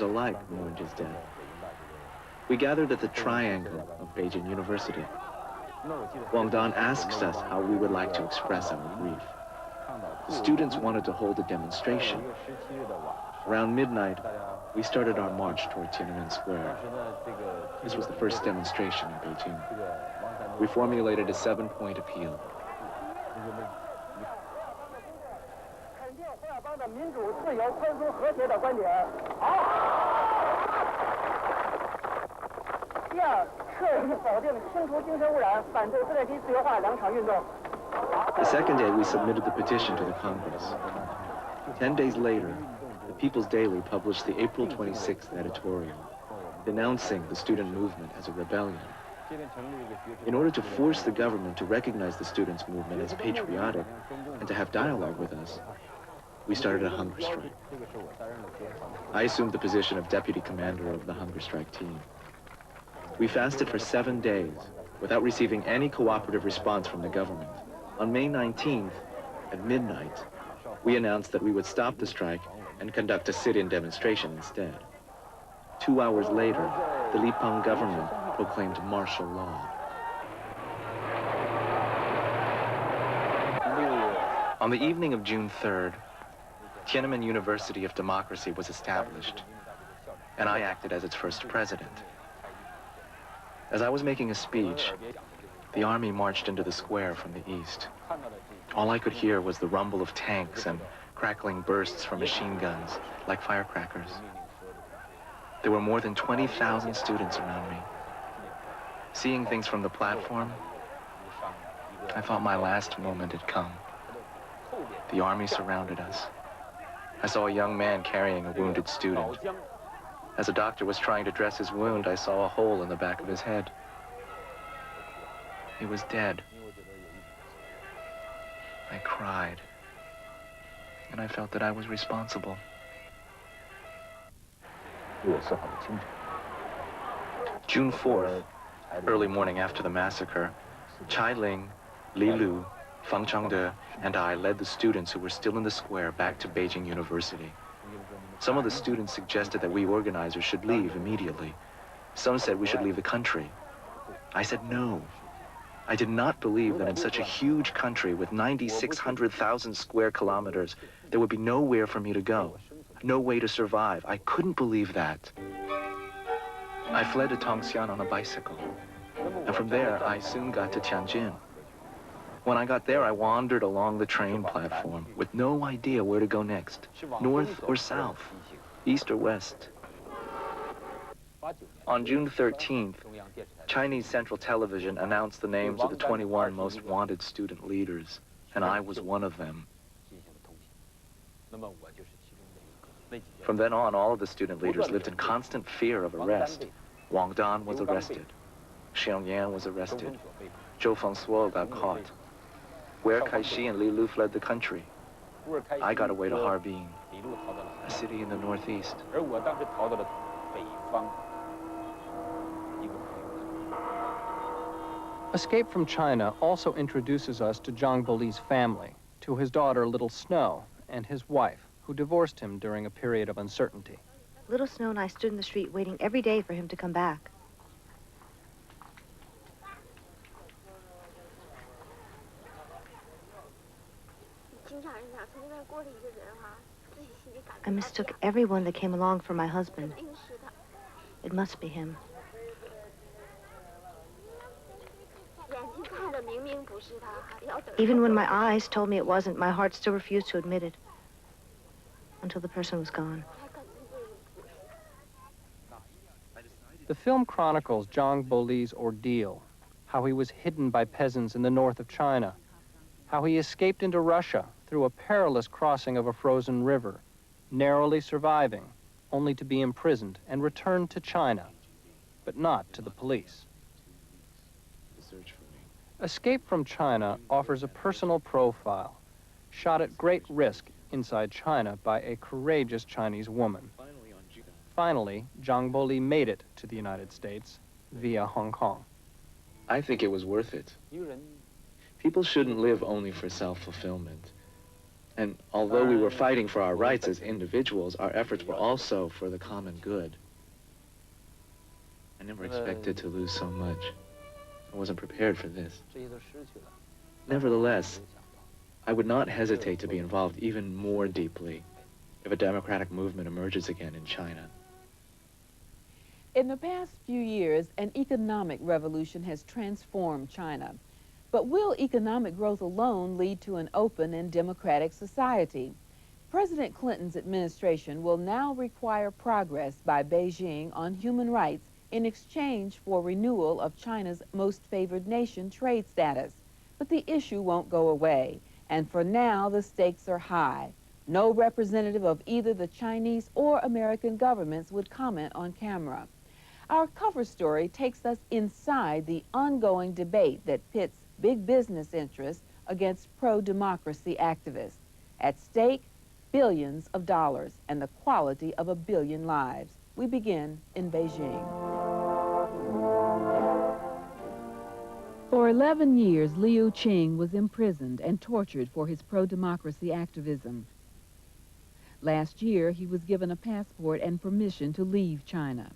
alike mourned his death. We gathered at the triangle of Beijing University. Wang Dan asks us how we would like to express our grief. The students wanted to hold a demonstration. Around midnight, we started our march toward Tian'anmen Square. This was the first demonstration in Beijing. We formulated a 7-point appeal. The second day, we submitted the petition to the Congress. 10 days later, the People's Daily published the April 26th editorial, denouncing the student movement as a rebellion. In order to force the government to recognize the students' movement as patriotic and to have dialogue with us, we started a hunger strike. I assumed the position of deputy commander of the hunger strike team. We fasted for 7 days without receiving any cooperative response from the government. On May 19th, at midnight, we announced that we would stop the strike and conduct a sit-in demonstration instead. 2 hours later, the Li Peng government proclaimed martial law. On the evening of June 3rd, Tian'anmen University of Democracy was established, and I acted as its first president. As I was making a speech, the army marched into the square from the east. All I could hear was the rumble of tanks and crackling bursts from machine guns, like firecrackers. There were more than 20,000 students around me. Seeing things from the platform, I thought my last moment had come. The army surrounded us. I saw a young man carrying a wounded student. As a doctor was trying to dress his wound, I saw a hole in the back of his head. He was dead. I cried, and I felt that I was responsible. June 4th, early morning after the massacre, Charlayne, Li Lu, Feng Changde, and I led the students who were still in the square back to Beijing University. Some of the students suggested that we organizers should leave immediately. Some said we should leave the country. I said no. I did not believe that in such a huge country with 9,600,000 square kilometers, there would be nowhere for me to go, no way to survive. I couldn't believe that. I fled to Tongxian on a bicycle, and from there, I soon got to Tianjin. When I got there, I wandered along the train platform with no idea where to go next, north or south, east or west. On June 13th, Chinese Central Television announced the names of the 21 most wanted student leaders, and I was one of them. From then on, all of the student leaders lived in constant fear of arrest. Wang Dan was arrested. Xiang Yan was arrested. Zhou Fengsuo got caught. Where Kaixi and Li Lu fled the country. I got away to Harbin, a city in the northeast. Escape from China also introduces us to Zhang Boli's family, to his daughter Little Snow, and his wife, who divorced him during a period of uncertainty. Little Snow and I stood in the street waiting every day for him to come back. I mistook everyone that came along for my husband. It must be him. Even when my eyes told me it wasn't, my heart still refused to admit it. Until the person was gone. The film chronicles Zhang Boli's ordeal, how he was hidden by peasants in the north of China, how he escaped into Russia through a perilous crossing of a frozen river, narrowly surviving, only to be imprisoned and returned to China, but not to the police. Escape from China offers a personal profile, shot at great risk inside China by a courageous Chinese woman. Finally, Zhang Boli made it to the United States via Hong Kong. I think it was worth it. People shouldn't live only for self-fulfillment. And although we were fighting for our rights as individuals, our efforts were also for the common good. I never expected to lose so much. I wasn't prepared for this. Nevertheless, I would not hesitate to be involved even more deeply if a democratic movement emerges again in China. In the past few years, an economic revolution has transformed China. But will economic growth alone lead to an open and democratic society? President Clinton's administration will now require progress by Beijing on human rights in exchange for renewal of China's most favored nation trade status. But the issue won't go away, and for now the stakes are high. No representative of either the Chinese or American governments would comment on camera. Our cover story takes us inside the ongoing debate that pits big business interests against pro-democracy activists. At stake, billions of dollars and the quality of 1 billion lives. We begin in Beijing. For 11 years, Liu Qing was imprisoned and tortured for his pro-democracy activism. Last year, he was given a passport and permission to leave China.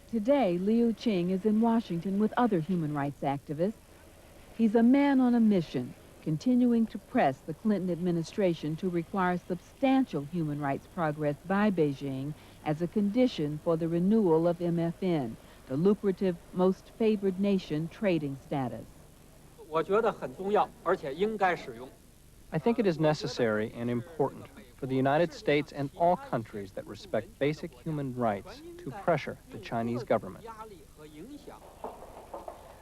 Today, Liu Qing is in Washington with other human rights activists. He's a man on a mission, continuing to press the Clinton administration to require substantial human rights progress by Beijing as a condition for the renewal of MFN, the lucrative most favored nation trading status. I think it is necessary and important for the United States and all countries that respect basic human rights to pressure the Chinese government.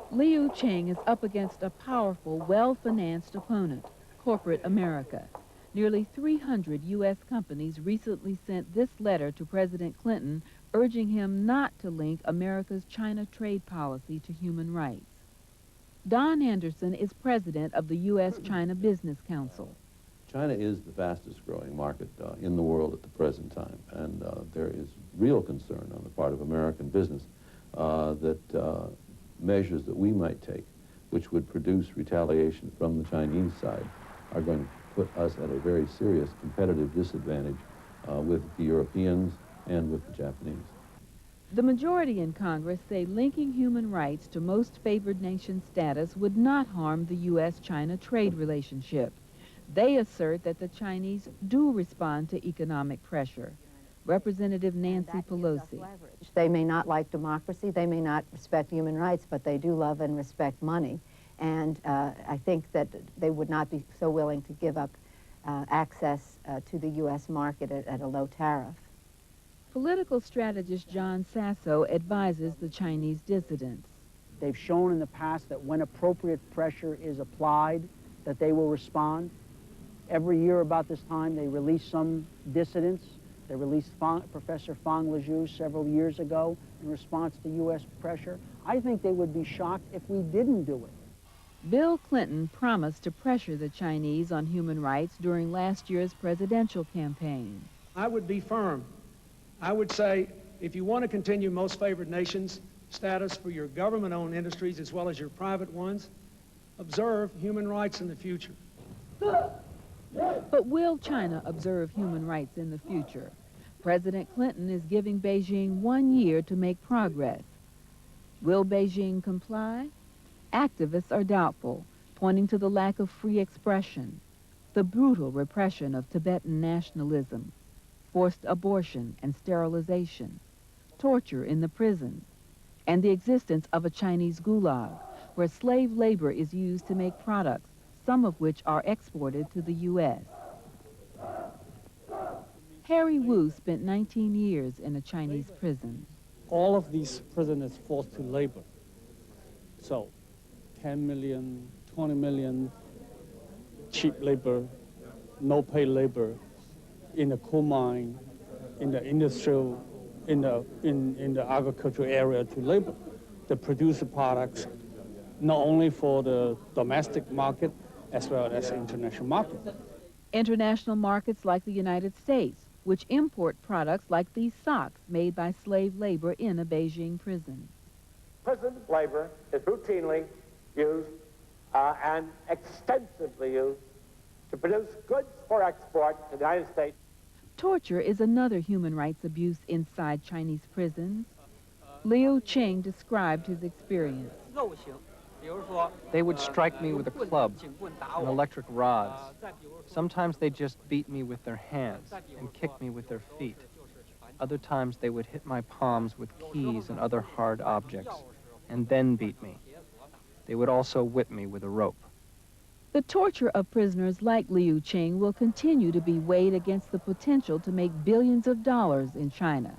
Liu Qing is up against a powerful, well-financed opponent, corporate America. Nearly 300 U.S. companies recently sent this letter to President Clinton urging him not to link America's China trade policy to human rights. Don Anderson is president of the U.S.-China Business Council. China is the fastest growing market in the world at the present time, and there is real concern on the part of American business that measures that we might take, which would produce retaliation from the Chinese side, are going to put us at a very serious competitive disadvantage with the Europeans and with the Japanese. The majority in Congress say linking human rights to most favored nation status would not harm the U.S.-China trade relationship. They assert that the Chinese do respond to economic pressure. Representative Nancy Pelosi. They may not like democracy, they may not respect human rights, but they do love and respect money. And I think that they would not be so willing to give up access to the U.S. market at a low tariff. Political strategist John Sasso advises the Chinese dissidents. They've shown in the past that when appropriate pressure is applied, that they will respond. Every year about this time, they release some dissidents. They released Professor Fang Lezhu several years ago in response to U.S. pressure. I think they would be shocked if we didn't do it. Bill Clinton promised to pressure the Chinese on human rights during last year's presidential campaign. I would be firm. I would say, if you want to continue most favored nations status for your government-owned industries as well as your private ones, observe human rights in the future. But will China observe human rights in the future? President Clinton is giving Beijing 1 year to make progress. Will Beijing comply? Activists are doubtful, pointing to the lack of free expression, the brutal repression of Tibetan nationalism, forced abortion and sterilization, torture in the prisons, and the existence of a Chinese gulag, where slave labor is used to make products, some of which are exported to the U.S. Harry Wu spent 19 years in a Chinese prison. All of these prisoners forced to labor. So 10 million, 20 million cheap labor, no pay labor in the coal mine, in the industrial, in the agricultural area to labor, to produce the products not only for the domestic market as well as international market. International markets like the United States, which import products like these socks made by slave labor in a Beijing prison. Prison labor is routinely used and extensively used to produce goods for export to the United States. Torture is another human rights abuse inside Chinese prisons. Liu Qing described his experience. They would strike me with a club and electric rods. Sometimes they just beat me with their hands and kick me with their feet. Other times they would hit my palms with keys and other hard objects, and then beat me. They would also whip me with a rope. The torture of prisoners like Liu Qing will continue to be weighed against the potential to make billions of dollars in China.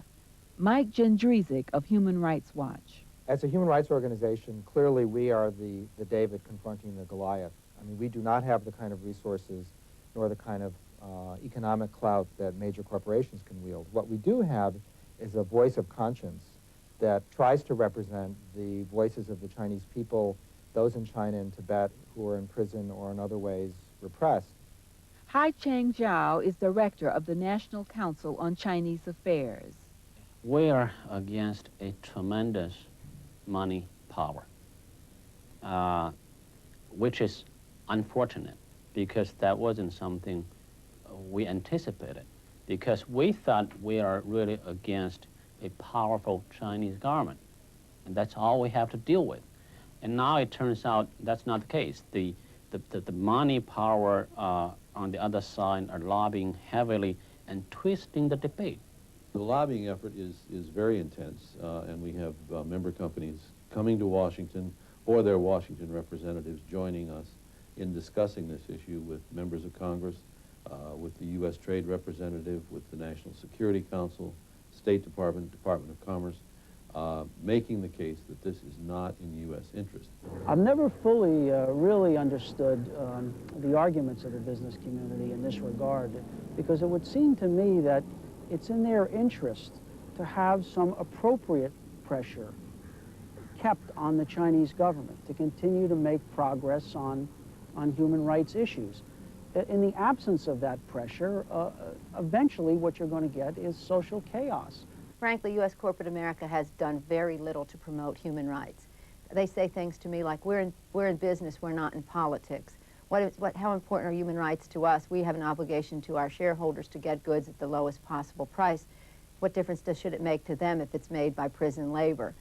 Mike Jendrzejczyk of Human Rights Watch. As a human rights organization, clearly we are the David confronting the Goliath. I mean, we do not have the kind of resources nor the kind of economic clout that major corporations can wield. What we do have is a voice of conscience that tries to represent the voices of the Chinese people, those in China and Tibet who are in prison or in other ways repressed. Hai Chang-jiao is director of the National Council on Chinese Affairs. We are against a tremendous money power, which is unfortunate because that wasn't something we anticipated, because we thought we are really against a powerful Chinese government, and that's all we have to deal with. And now it turns out that's not the case. The money power on the other side are lobbying heavily and twisting the debate. The lobbying effort is very intense, and we have member companies coming to Washington or their Washington representatives joining us in discussing this issue with members of Congress, with the U.S. Trade Representative, with the National Security Council, State Department, Department of Commerce, making the case that this is not in U.S. interest. I've never fully really understood the arguments of the business community in this regard, because it would seem to me that it's in their interest to have some appropriate pressure kept on the Chinese government to continue to make progress on human rights issues. In the absence of that pressure, eventually what you're going to get is social chaos. Frankly, U.S. corporate America has done very little to promote human rights. They say things to me like, we're in business, we're not in politics. How important are human rights to us? We have an obligation to our shareholders to get goods at the lowest possible price. What difference should it make to them if it's made by prison labor?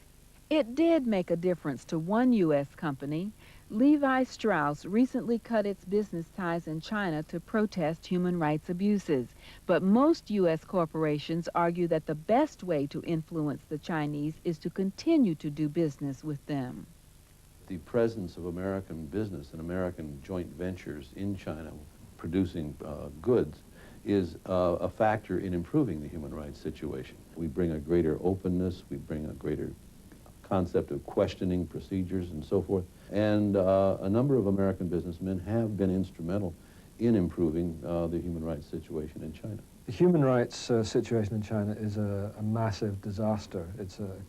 It did make a difference to one U.S. company. Levi Strauss recently cut its business ties in China to protest human rights abuses. But most U.S. corporations argue that the best way to influence the Chinese is to continue to do business with them. The presence of American business and American joint ventures in China producing goods is a factor in improving the human rights situation. We bring a greater openness, we bring a greater concept of questioning procedures and so forth. And a number of American businessmen have been instrumental in improving the human rights situation in China. The human rights situation in China is a massive disaster. It's of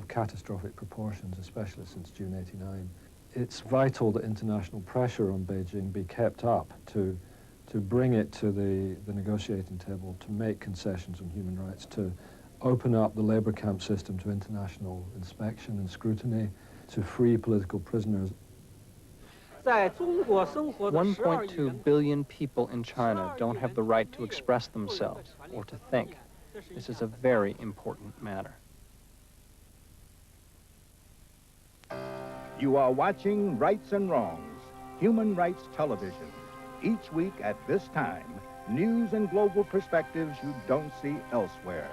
catastrophic proportions, especially since June '89. It's vital that international pressure on Beijing be kept up to bring it to the negotiating table, to make concessions on human rights, to open up the labor camp system to international inspection and scrutiny, to free political prisoners. 1.2 billion people in China don't have the right to express themselves or to think. This is a very important matter. You are watching Rights and Wrongs, Human Rights Television. Each week at this time, news and global perspectives you don't see elsewhere.